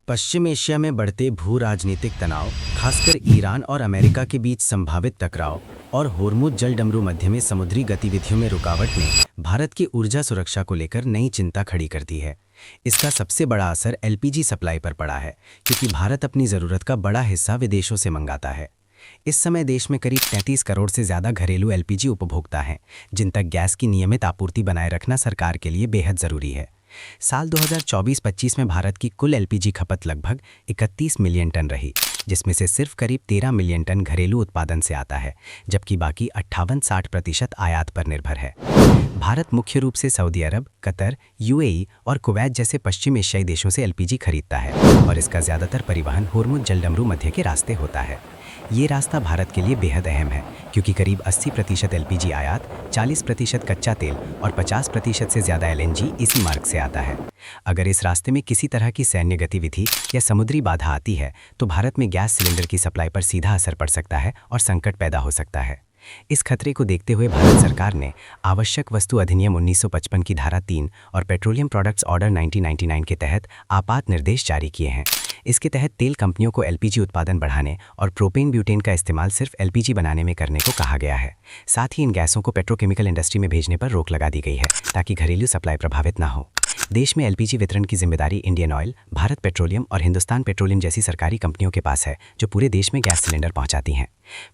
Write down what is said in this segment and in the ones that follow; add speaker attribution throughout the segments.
Speaker 1: पश्चिम Asia में बढ़ते भू राजनीतिक तनाव, खासकर ईरान और अमेरिका के बीच संभावित टकराव और होर्मुज जलडमरू मध्य में समुद्री गतिविधियों में रुकावट ने भारत की ऊर्जा सुरक्षा को लेकर नई चिंता खड़ी कर दी है। इसका सबसे बड़ा असर एलपीजी सप्लाई पर पड़ा है, क्योंकि भारत अपनी ज़रूरत का बड़ा हिस्सा विदेशों से मंगाता है। इस समय देश में करीब 33 करोड़ से ज़्यादा घरेलू एलपीजी उपभोक्ता हैं, जिन तक गैस की नियमित आपूर्ति बनाए रखना सरकार के लिए बेहद ज़रूरी है। साल 2024-25 में भारत की कुल एलपीजी खपत लगभग 31 मिलियन टन रही, जिसमें से सिर्फ करीब 13 मिलियन टन घरेलू उत्पादन से आता है, जबकि बाकी 58-60% आयात पर निर्भर है। भारत मुख्य रूप से सऊदी अरब, कतर, यूएई और कुवैत जैसे पश्चिम एशियाई देशों से एलपीजी खरीदता है और इसका ज़्यादातर परिवहन होर्मुज जलडमरू मध्य के रास्ते होता है। ये रास्ता भारत के लिए बेहद अहम है, क्योंकि करीब 80% एलपीजी आयात, 40% कच्चा तेल और 50% से ज़्यादा एलएनजी इसी मार्ग से आता है। अगर इस रास्ते में किसी तरह की सैन्य गतिविधि या समुद्री बाधा आती है, तो भारत में गैस सिलेंडर की सप्लाई पर सीधा असर पड़ सकता है और संकट पैदा हो सकता है। इस खतरे को देखते हुए भारत सरकार ने आवश्यक वस्तु अधिनियम 1955 की धारा 3 और पेट्रोलियम प्रोडक्ट्स ऑर्डर 1999 के तहत आपात निर्देश जारी किए हैं। इसके तहत तेल कंपनियों को एलपीजी उत्पादन बढ़ाने और प्रोपेन ब्यूटेन का इस्तेमाल सिर्फ एलपीजी बनाने में करने को कहा गया है। साथ ही इन गैसों को पेट्रोकेमिकल इंडस्ट्री में भेजने पर रोक लगा दी गई है, ताकि घरेलू सप्लाई प्रभावित न हो। देश में एलपीजी वितरण की जिम्मेदारी इंडियन ऑयल, भारत पेट्रोलियम और हिंदुस्तान पेट्रोलियम जैसी सरकारी कंपनियों के पास है, जो पूरे देश में गैस सिलेंडर पहुंचाती हैं।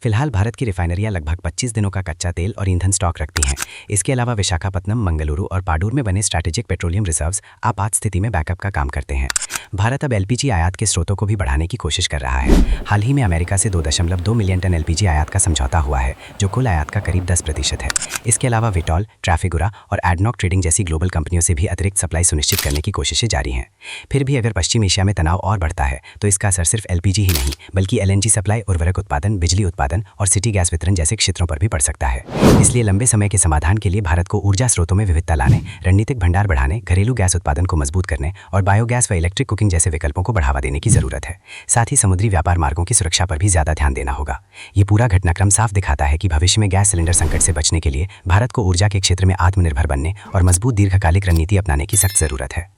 Speaker 1: फिलहाल भारत की रिफाइनरियां लगभग 25 दिनों का कच्चा तेल और ईंधन स्टॉक रखती हैं। इसके अलावा विशाखापत्तनम, मंगलुरु और पाडूर में बने स्ट्रैटेजिक पेट्रोलियम रिजर्व्स आपात स्थिति में बैकअप का काम करते हैं। भारत अब एलपीजी आयात के स्रोतों को भी बढ़ाने की कोशिश कर रहा है। हाल ही में अमेरिका से 2.2 मिलियन टन एलपीजी आयात का समझौता हुआ है, जो कुल आयात का करीब 10% है। इसके अलावा विटॉल, ट्रैफिगुरा और एडनॉक ट्रेडिंग जैसी ग्लोबल कंपनियों से भी अतिरिक्त सप्लाई सुनिश्चित करने की कोशिशें जारी हैं। फिर भी अगर पश्चिम एशिया में तनाव और बढ़ता है, तो इसका असर सिर्फ एलपीजी ही नहीं, बल्कि एलएनजी सप्लाई, उर्वरक उत्पादन, बिजली उत्पादन और सिटी गैस वितरण जैसे क्षेत्रों पर भी पड़ सकता है। इसलिए लंबे समय के समाधान के लिए भारत को ऊर्जा स्रोतों में विविधता लाने, रणनीतिक भंडार बढ़ाने, घरेलू गैस उत्पादन को मजबूत करने और बायोगैस व इलेक्ट्रिक कुकिंग जैसे विकल्पों को बढ़ावा देने की जरूरत है। साथ ही समुद्री व्यापार मार्गों की सुरक्षा पर भी ज्यादा ध्यान देना होगा। ये पूरा घटनाक्रम साफ दिखाता है कि भविष्य में गैस सिलेंडर संकट से बचने के लिए भारत को ऊर्जा के क्षेत्र में आत्मनिर्भर बनने और मजबूत दीर्घकालिक रणनीति अपनाने की सख्त जरूरत है।